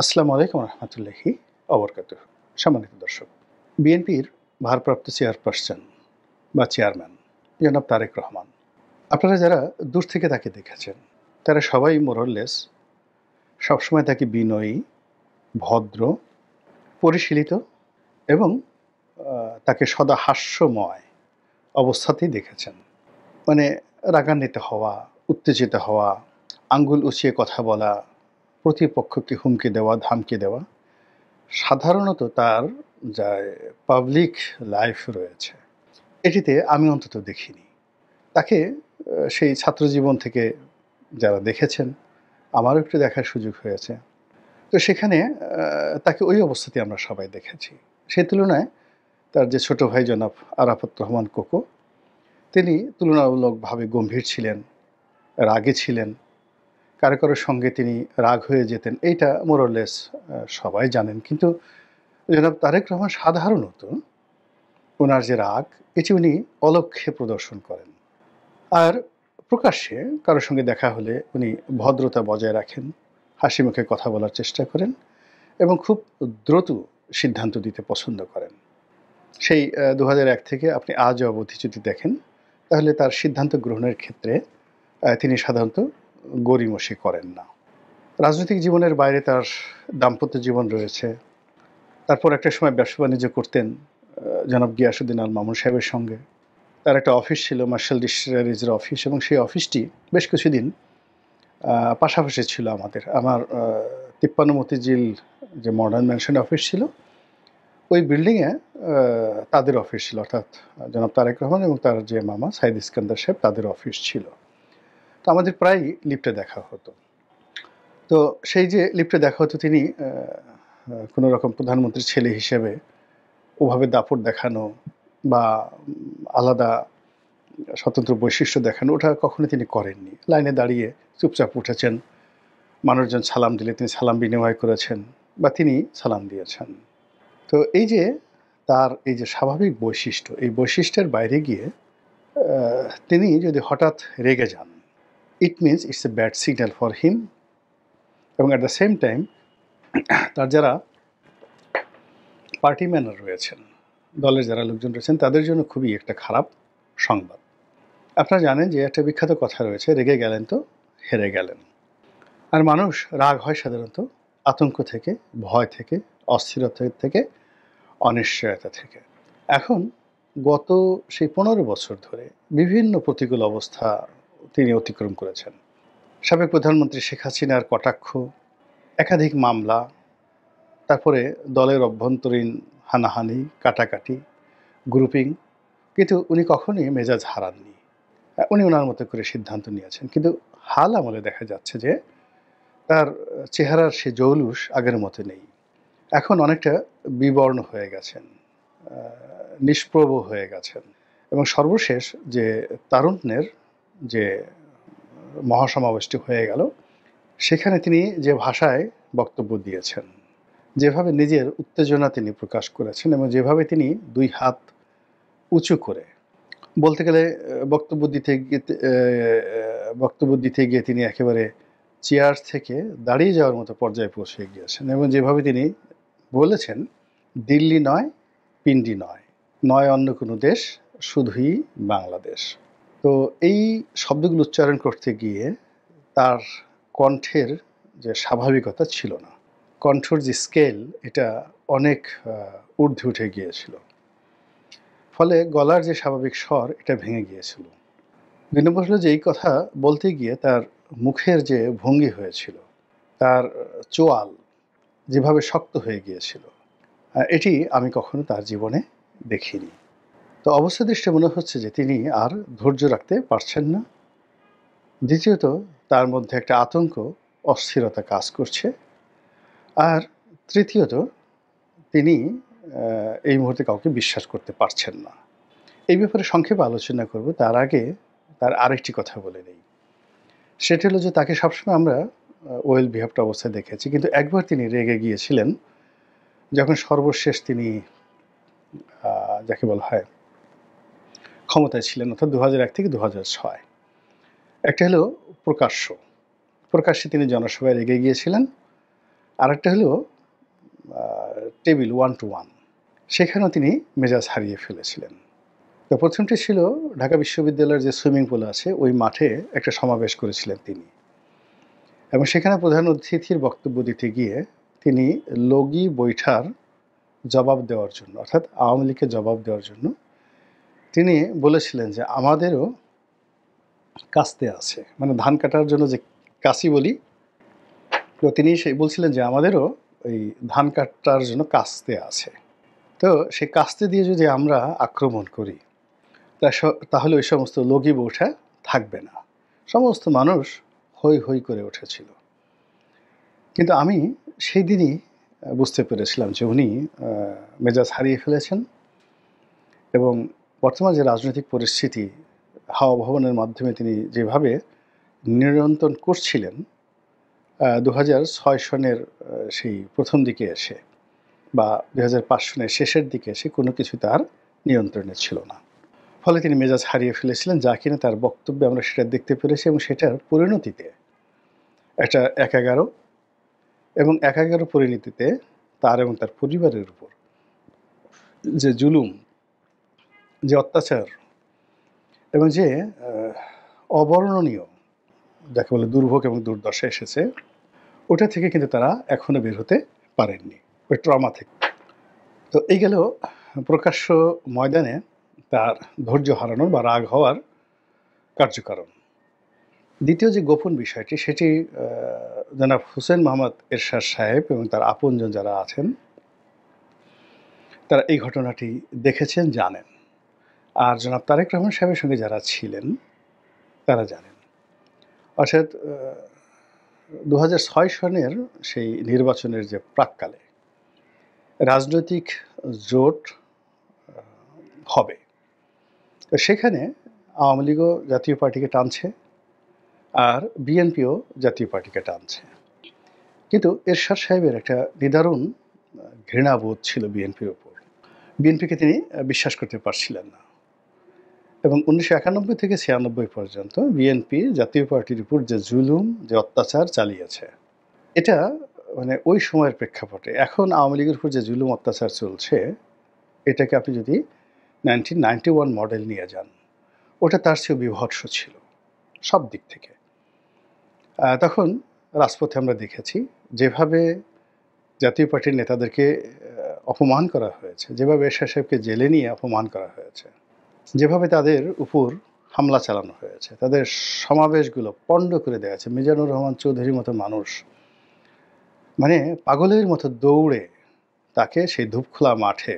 আসসালামু আলাইকুম রহমতুল্লাহি অবরকাতুহ। সম্মানিত দর্শক, বিএনপির ভারপ্রাপ্ত চেয়ারপারসন বা চেয়ারম্যান জনাব তারেক রহমান, আপনারা যারা দূর থেকে তাকে দেখেছেন তারা সবাই মোরলেস সবসময় তাকে বিনয়ী, ভদ্র, পরিশীলিত এবং তাকে সদা হাস্যময় অবস্থাতেই দেখেছেন। মানে রাগান্বিত হওয়া, উত্তেজিত হওয়া, আঙ্গুল উঁচিয়ে কথা বলা, প্রতিপক্ষকে হুমকি দেওয়া, ধামকি দেওয়া সাধারণত তার যা পাবলিক লাইফ রয়েছে এটিতে আমি অন্তত দেখিনি। তাকে সেই ছাত্রজীবন থেকে যারা দেখেছেন, আমারও একটু দেখার সুযোগ হয়েছে। তো সেখানে তাকে ওই অবস্থাতেই আমরা সবাই দেখেছি। সে তুলনায় তার যে ছোট ভাই জনাব আরাফাত রহমান কোকো, তিনি তুলনামূলকভাবে গম্ভীর ছিলেন, রাগী ছিলেন। কারো সঙ্গে তিনি রাগ হয়ে যেতেন। এইটা মোরলেস সবাই জানেন। কিন্তু জনাব তারেক রহমান সাধারণত ওনার যে রাগ এটি উনি অলক্ষ্যে প্রদর্শন করেন। আর প্রকাশ্যে কারো সঙ্গে দেখা হলে উনি ভদ্রতা বজায় রাখেন, হাসি মুখে কথা বলার চেষ্টা করেন এবং খুব দ্রুত সিদ্ধান্ত দিতে পছন্দ করেন। সেই ২০০১ থেকে আপনি আজ অবধি যদি দেখেন তাহলে তার সিদ্ধান্ত গ্রহণের ক্ষেত্রে তিনি সাধারণত গড়িমসি করেন না। রাজনৈতিক জীবনের বাইরে তার দাম্পত্য জীবন রয়েছে। তারপর একটা সময় ব্যবসা-বাণিজ্য করতেন জনাব গিয়াসউদ্দিন আল মামুন সাহেবের সঙ্গে। তার একটা অফিস ছিল মার্শাল ডিস্টিলারিজের অফিস এবং সেই অফিসটি বেশ কিছুদিন পাশাপাশি ছিল আমাদের। আমার ৫৩ মতিঝিল যে মডার্ন ম্যানশন অফিস ছিল, ওই বিল্ডিংয়ে তাদের অফিস ছিল, অর্থাৎ জনাব তারেক রহমান এবং তার যে মামা সাইদ ইস্কান্দার সাহেব তাদের অফিস ছিল। তো আমাদের প্রায়ই লিফটে দেখা হতো। তো সেই যে লিফটে দেখা হতো তিনি কোনো রকম প্রধানমন্ত্রীর ছেলে হিসেবে ওভাবে দাপট দেখানো বা আলাদা স্বতন্ত্র বৈশিষ্ট্য দেখানো ওটা কখনো তিনি করেননি। লাইনে দাঁড়িয়ে চুপচাপ উঠেছেন। মানুষজন সালাম দিলে তিনি সালাম বিনিময় করেছেন বা তিনি সালাম দিয়েছেন। তো এই যে তার এই যে স্বাভাবিক বৈশিষ্ট্য, এই বৈশিষ্ট্যের বাইরে গিয়ে তিনি যদি হঠাৎ রেগে যান, it means it's a bad signal for him. এবং অ্যাট দ্য সেম টাইম তার যারা পার্টি ম্যানার রয়েছেন, দলের যারা লোকজন রয়েছেন তাদের জন্য খুবই একটা খারাপ সংবাদ। আপনারা জানেন যে একটা বিখ্যাত কথা রয়েছে, রেগে গেলেন তো হেরে গেলেন। আর মানুষ রাগ হয় সাধারণত আতঙ্ক থেকে, ভয় থেকে, অস্থিরতা থেকে, অনিশ্চয়তা থেকে। এখন গত সেই ১৫ বছর ধরে বিভিন্ন প্রতিকূল অবস্থা তিনি অতিক্রম করেছেন। সাবেক প্রধানমন্ত্রী শেখ হাসিনার কটাক্ষ, একাধিক মামলা, তারপরে দলের অভ্যন্তরীণ হানাহানি, কাটাকাটি, গ্রুপিং, কিন্তু উনি কখনোই মেজাজ হারাননি। উনি ওনার মতো করে সিদ্ধান্ত নিয়েছেন। কিন্তু হাল আমলে দেখা যাচ্ছে যে তার চেহারার সে জৌলুস আগের মতো নেই। এখন অনেকটা বিবর্ণ হয়ে গেছেন, নিষ্প্রভ হয়ে গেছেন এবং সর্বশেষ যে তারুণ্যের যে মহাসমাবেশটি হয়ে গেল, সেখানে তিনি যে ভাষায় বক্তব্য দিয়েছেন, যেভাবে নিজের উত্তেজনা তিনি প্রকাশ করেছেন এবং যেভাবে তিনি ২ হাত উঁচু করে বলতে গেলে বক্তব্য দিতে গিয়ে তিনি একেবারে চেয়ার থেকে দাঁড়িয়ে যাওয়ার মতো পর্যায়ে পৌঁছে গিয়েছেন এবং যেভাবে তিনি বলেছেন, দিল্লি নয়, পিন্ডি নয়, নয় অন্য কোনো দেশ, শুধুই বাংলাদেশ। তো এই শব্দগুলো উচ্চারণ করতে গিয়ে তার কণ্ঠের যে স্বাভাবিকতা ছিল না। কণ্ঠর যে স্কেল এটা অনেক ঊর্ধ্বে উঠে গিয়েছিল। ফলে গলার যে স্বাভাবিক স্বর এটা ভেঙে গিয়েছিল। ২ নম্বর হলো যে এই কথা বলতে গিয়ে তার মুখের যে ভঙ্গি হয়েছিল, তার চোয়াল যেভাবে শক্ত হয়ে গিয়েছিল, এটি আমি কখনো তার জীবনে দেখিনি। তো অবস্থা দৃষ্টে মনে হচ্ছে যে তিনি আর ধৈর্য রাখতে পারছেন না। দ্বিতীয়ত তার মধ্যে একটা আতঙ্ক, অস্থিরতা কাজ করছে। আর তৃতীয়ত তিনি এই মুহূর্তে কাউকে বিশ্বাস করতে পারছেন না। এই ব্যাপারে সংক্ষেপে আলোচনা করব। তার আগে তার আরেকটি কথা বলে নেই। সেটা হলো যে তাকে সবসময় আমরা ওয়েল বিহেভড অবস্থায় দেখেছি। কিন্তু একবার তিনি রেগে গিয়েছিলেন যখন সর্বশেষ তিনি যাকে বলা হয় ক্ষমতায় ছিলেন, অর্থাৎ ২০০১ থেকে ২০০৬। একটা হলো প্রকাশ্যে তিনি জনসভায় রেগে গিয়েছিলেন আরেকটা হলো টেবিল 1-to-1, সেখানেও তিনি মেজাজ হারিয়ে ফেলেছিলেন। তো প্রথমটি ছিল ঢাকা বিশ্ববিদ্যালয়ের যে সুইমিং পুল আছে ওই মাঠে একটা সমাবেশ করেছিলেন তিনি, এবং সেখানে প্রধান অতিথির বক্তব্য দিতে গিয়ে তিনি লগি বৈঠার জবাব দেওয়ার জন্য, অর্থাৎ আওয়ামী লীগকে জবাব দেওয়ার জন্য তিনি বলেছিলেন যে আমাদেরও কাস্তে আছে, মানে ধান কাটার জন্য যে কাশি বলি, তো তিনি সেই বলছিলেন যে আমাদেরও ওই ধান কাটার জন্য কাস্তে আছে। তো সেই কাস্তে দিয়ে যদি আমরা আক্রমণ করি তাহলে ওই সমস্ত লগি বৈঠা থাকবে না। সমস্ত মানুষ হৈ হৈ করে উঠেছিল। কিন্তু আমি সেই দিনই বুঝতে পেরেছিলাম যে উনি মেজাজ হারিয়ে ফেলেছেন, এবং বর্তমান যে রাজনৈতিক পরিস্থিতি, হাওয়া ভবনের মাধ্যমে তিনি যেভাবে নিয়ন্ত্রণ করছিলেন 2006 সনের সেই প্রথম দিকে এসে বা 2005 সনের শেষের দিকে এসে কোনো কিছু তার নিয়ন্ত্রণে ছিল না। ফলে তিনি মেজাজ হারিয়ে ফেলেছিলেন, যা কিনা তার বক্তব্যে আমরা সেটা দেখতে পেরেছি, এবং সেটার পরিণতিতে একটা 1/11 এবং 1/11 পরিণতিতে তার এবং তার পরিবারের উপর যে জুলুম, যে অত্যাচার এবং যে অবর্ণনীয় যাকে বলে দুর্ভোগ এবং দুর্দশা এসেছে, ওটা থেকে কিন্তু তারা এখনো বের হতে পারেননি, ওই ট্রমা থেকে। তো এই গেল প্রকাশ্য ময়দানে তার ধৈর্য হারানোর বা রাগ হওয়ার কার্যকারণ। দ্বিতীয় যে গোপন বিষয়টি, সেটি জনাব হুসেন মোহাম্মদ এরশাদ সাহেব এবং তার আপনজন যারা আছেন তারা এই ঘটনাটি দেখেছেন, জানেন। আর জনাব তারেক রহমান সাহেবের সঙ্গে যারা ছিলেন তারা জানেন। অর্থাৎ 2006 সনের সেই নির্বাচনের যে প্রাক্কালে রাজনৈতিক জোট হবে, তো সেখানে আওয়ামী লীগও জাতীয় পার্টিকে টানছে আর বিএনপিও জাতীয় পার্টিকে টানছে। কিন্তু এরশাদ সাহেবের একটা নিদারুণ ঘৃণাবোধ ছিল বিএনপির উপর। বিএনপিকে তিনি বিশ্বাস করতে পারছিলেন না, এবং 1991 থেকে 96 পর্যন্ত বিএনপি জাতীয় পার্টির উপর যে জুলুম, যে অত্যাচার চালিয়েছে, এটা মানে ওই সময়ের প্রেক্ষাপটে এখন আওয়ামী লীগের উপর যে জুলুম অত্যাচার চলছে, এটাকে আপনি যদি 1991 মডেল নিয়ে যান, ওটা তার চেয়েও বিভৎস ছিল সব দিক থেকে। তখন রাজপথে আমরা দেখেছি যেভাবে জাতীয় পার্টির নেতাদেরকে অপমান করা হয়েছে, যেভাবে এরশাদ সাহেবকে জেলে নিয়ে অপমান করা হয়েছে, যেভাবে তাদের উপর হামলা চালানো হয়েছে, তাদের সমাবেশগুলো পণ্ড করে দেওয়া হয়েছে। মিজানুর রহমান চৌধুরীর মতো মানুষ মানে পাগলের মতো দৌড়ে তাকে সেই ধূপখোলা মাঠে,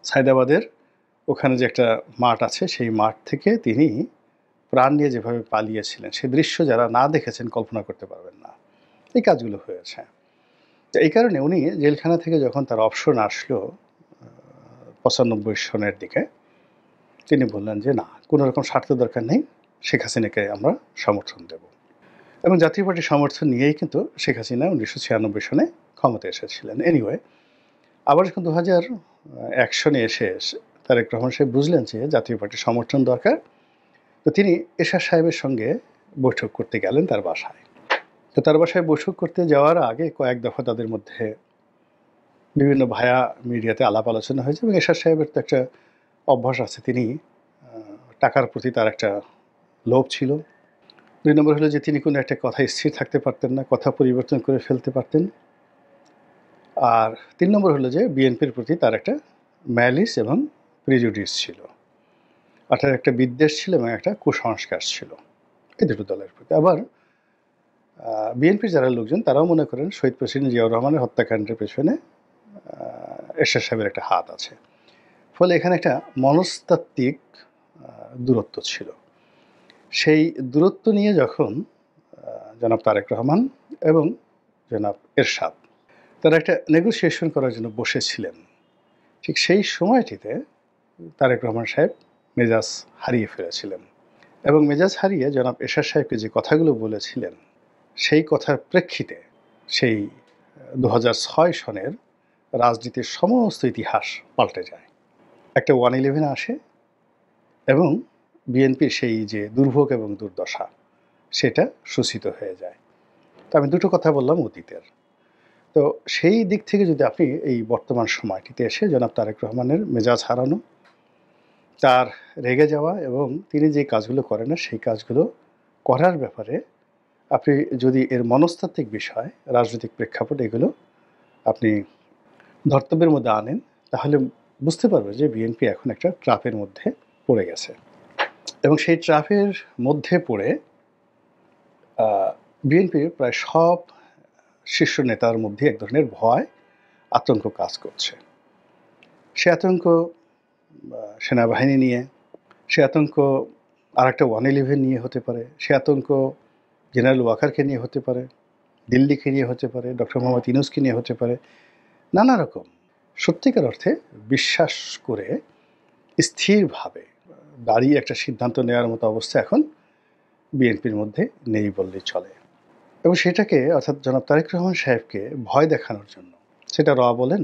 সায়দাবাদের ওখানে যে একটা মাঠ আছে, সেই মাঠ থেকে তিনি প্রাণ নিয়ে যেভাবে পালিয়েছিলেন, সে দৃশ্য যারা না দেখেছেন কল্পনা করতে পারবেন না। এই কাজগুলো হয়েছে। তো এই কারণে উনি জেলখানা থেকে যখন তার অপশন আসলো 95 সনের দিকে, তিনি বললেন যে না, কোনো রকম স্বার্থ দরকার নেই, শেখ হাসিনাকে আমরা সমর্থন দেব। এবং জাতীয় পার্টির সমর্থন নিয়েই কিন্তু শেখ হাসিনা 1996 সনে ক্ষমতায় এসেছিলেন। এনিওয়ে, আবার যখন 2001 সনে এসে তারেক রহমান সাহেব বুঝলেন যে জাতীয় পার্টির সমর্থন দরকার, তো তিনি এরশাদ সাহেবের সঙ্গে বৈঠক করতে গেলেন তার বাসায়। তো তার বাসায় বৈঠক করতে যাওয়ার আগে কয়েক দফা তাদের মধ্যে বিভিন্ন ভায়া মিডিয়াতে আলাপ আলোচনা হয়েছে, এবং এরশাদ সাহেবের তো একটা অভ্যাস আছে, তিনি টাকার প্রতি তার একটা লোভ ছিল। 2 নম্বর হলো যে তিনি কোনো একটা কথায় স্থির থাকতে পারতেন না, কথা পরিবর্তন করে ফেলতে পারতেন। আর 3 নম্বর হলো যে বিএনপির প্রতি তার একটা ম্যালিস এবং প্রিজুডিস ছিল, অর্থাৎ একটা বিদ্বেষ ছিল এবং একটা কুসংস্কার ছিল এই দুটো দলের প্রতি। আবার বিএনপির যারা লোকজন তারাও মনে করেন শহীদ প্রেসিডেন্ট জিয়াউর রহমানের হত্যাকাণ্ডের পেছনে এরশাদ সাহেবের একটা হাত আছে। ফলে এখানে একটা মনস্তাত্ত্বিক দূরত্ব ছিল। সেই দূরত্ব নিয়ে যখন জনাব তারেক রহমান এবং জনাব এরশাদ তারা একটা নেগোসিয়েশন করার জন্য বসেছিলেন, ঠিক সেই সময়টিতে তারেক রহমান সাহেব মেজাজ হারিয়ে ফেলেছিলেন, এবং মেজাজ হারিয়ে জনাব এরশাদ সাহেবকে যে কথাগুলো বলেছিলেন, সেই কথার প্রেক্ষিতে সেই 2006 সনের রাজনীতির সমস্ত ইতিহাস পাল্টে যায়। একটা 1/11 আসে এবং বিএনপির সেই যে দুর্ভোগ এবং দুর্দশা, সেটা সূচিত হয়ে যায়। তো আমি দুটো কথা বললাম অতীতের। তো সেই দিক থেকে যদি আপনি এই বর্তমান সময়টিতে এসে জনাব তারেক রহমানের মেজাজ হারানো, তার রেগে যাওয়া এবং তিনি যে কাজগুলো করেন না সেই কাজগুলো করার ব্যাপারে আপনি যদি এর মনস্তাত্ত্বিক বিষয়, রাজনৈতিক প্রেক্ষাপট এগুলো আপনি ধর্তব্যের মধ্যে আনেন, তাহলে বুঝতে পারবে যে বিএনপি এখন একটা ট্র্যাপের মধ্যে পড়ে গেছে। এবং সেই ট্র্যাপের মধ্যে পড়ে বিএনপির প্রায় সব শীর্ষ নেতার মধ্যে এক ধরনের ভয়, আতঙ্ক কাজ করছে। সে আতঙ্ক সেনাবাহিনী নিয়ে, সে আতঙ্ক আরেকটা 111 নিয়ে হতে পারে, সে আতঙ্ক জেনারেল ওয়াকারকে নিয়ে হতে পারে, দিল্লিকে নিয়ে হতে পারে, ডক্টর মোহাম্মদ ইউনূসকে নিয়ে হতে পারে, নানা রকম। সত্যিকার অর্থে বিশ্বাস করে স্থিরভাবে দাঁড়িয়ে একটা সিদ্ধান্ত নেওয়ার মতো অবস্থা এখন বিএনপির মধ্যে নেই বললেই চলে। এবং সেটাকে অর্থাৎ জনাব তারেক রহমান সাহেবকে ভয় দেখানোর জন্য, সেটা র বলেন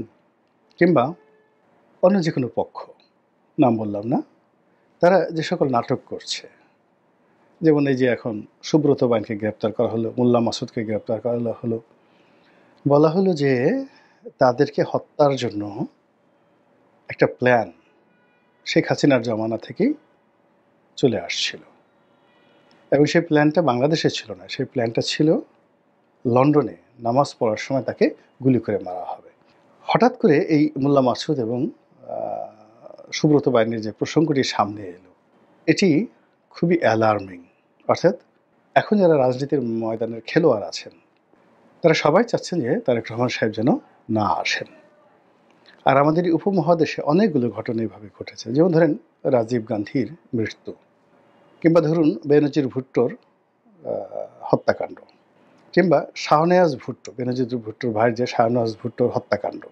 কিংবা অন্য যে কোনো পক্ষ, নাম বললাম না, তারা যে সকল নাটক করছে, যেমন এই যে এখন সুব্রত বাইনকে গ্রেপ্তার করা হলো, মোল্লা মাসুদকে গ্রেপ্তার করা হলো, বলা হলো যে তাদেরকে হত্যার জন্য একটা প্ল্যান শেখ হাসিনার জমানা থেকেই চলে আসছিল এবং সেই প্ল্যানটা বাংলাদেশে ছিল না, সেই প্ল্যানটা ছিল লন্ডনে নামাজ পড়ার সময় তাকে গুলি করে মারা হবে। হঠাৎ করে এই মোল্লা মাসুদ এবং সুব্রত বাইনের যে প্রসঙ্গটি সামনে এলো, এটি খুবই অ্যালার্মিং। অর্থাৎ এখন যারা রাজনীতির ময়দানের খেলোয়াড় আছেন তারা সবাই চাচ্ছেন যে তারেক রহমান সাহেব যেন না আসেন। আর আমাদের এই উপমহাদেশে অনেকগুলো ঘটনা এভাবে ঘটেছে, যেমন ধরেন রাজীব গান্ধীর মৃত্যু, কিংবা ধরুন বেনজির ভুট্টোর হত্যাকাণ্ড, কিংবা শাহনেওয়াজ ভুট্টো, বেনজির ভুট্টোর ভাইয়ের যে শাহনেওয়াজ ভুট্টোর হত্যাকাণ্ড,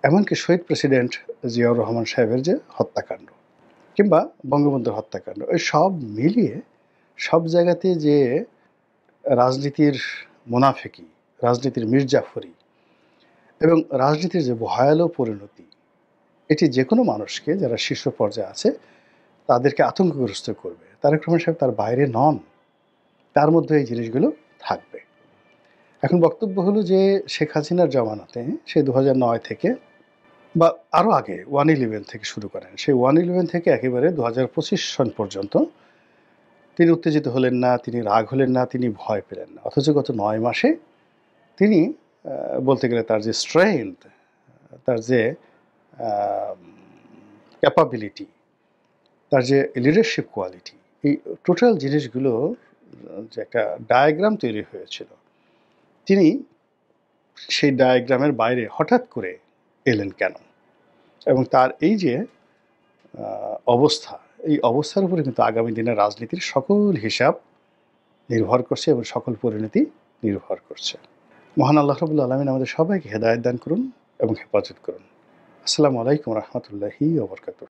এমনকি শহীদ প্রেসিডেন্ট জিয়াউর রহমান সাহেবের যে হত্যাকাণ্ড, কিংবা বঙ্গবন্ধুর হত্যাকাণ্ড, এই সব মিলিয়ে সব জায়গাতে যে রাজনীতির মুনাফেকি, রাজনীতির মির্জাফরি এবং রাজনীতির যে ভয়ালো পরিণতি, এটি যে কোনো মানুষকে যারা শীর্ষ পর্যায়ে আছে তাদেরকে আতঙ্কগ্রস্ত করবে। তারেক রহমান সাহেব তার বাইরে নন, তার মধ্যে এই জিনিসগুলো থাকবে। এখন বক্তব্য হলো যে শেখ হাসিনার জমানাতে সে 2009 থেকে বা আরও আগে 111 থেকে শুরু করেন, সেই 111 থেকে একেবারে 2025 সন পর্যন্ত তিনি উত্তেজিত হলেন না, তিনি রাগ হলেন না, তিনি ভয় পেলেন না। অথচ গত 9 মাসে তিনি বলতে গেলে তার যে স্ট্রেংথ, তার যে ক্যাপাবিলিটি, তার যে লিডারশিপ কোয়ালিটি, এই টোটাল জিনিসগুলো যে একটা ডায়াগ্রাম তৈরি হয়েছিল, তিনি সেই ডায়াগ্রামের বাইরে হঠাৎ করে এলেন কেন? এবং তার এই যে অবস্থা, এই অবস্থার উপরে কিন্তু আগামী দিনের রাজনীতির সকল হিসাব নির্ভর করছে এবং সকল পরিণতি নির্ভর করছে। মহান আল্লাহ রাব্বুল আলামিন আমাদের সবাইকে হেদায়েত দান করুন এবং হেফাজত করুন। আসসালামু আলাইকুম রহমতুল্লাহি ওয়া বারাকাতুহু।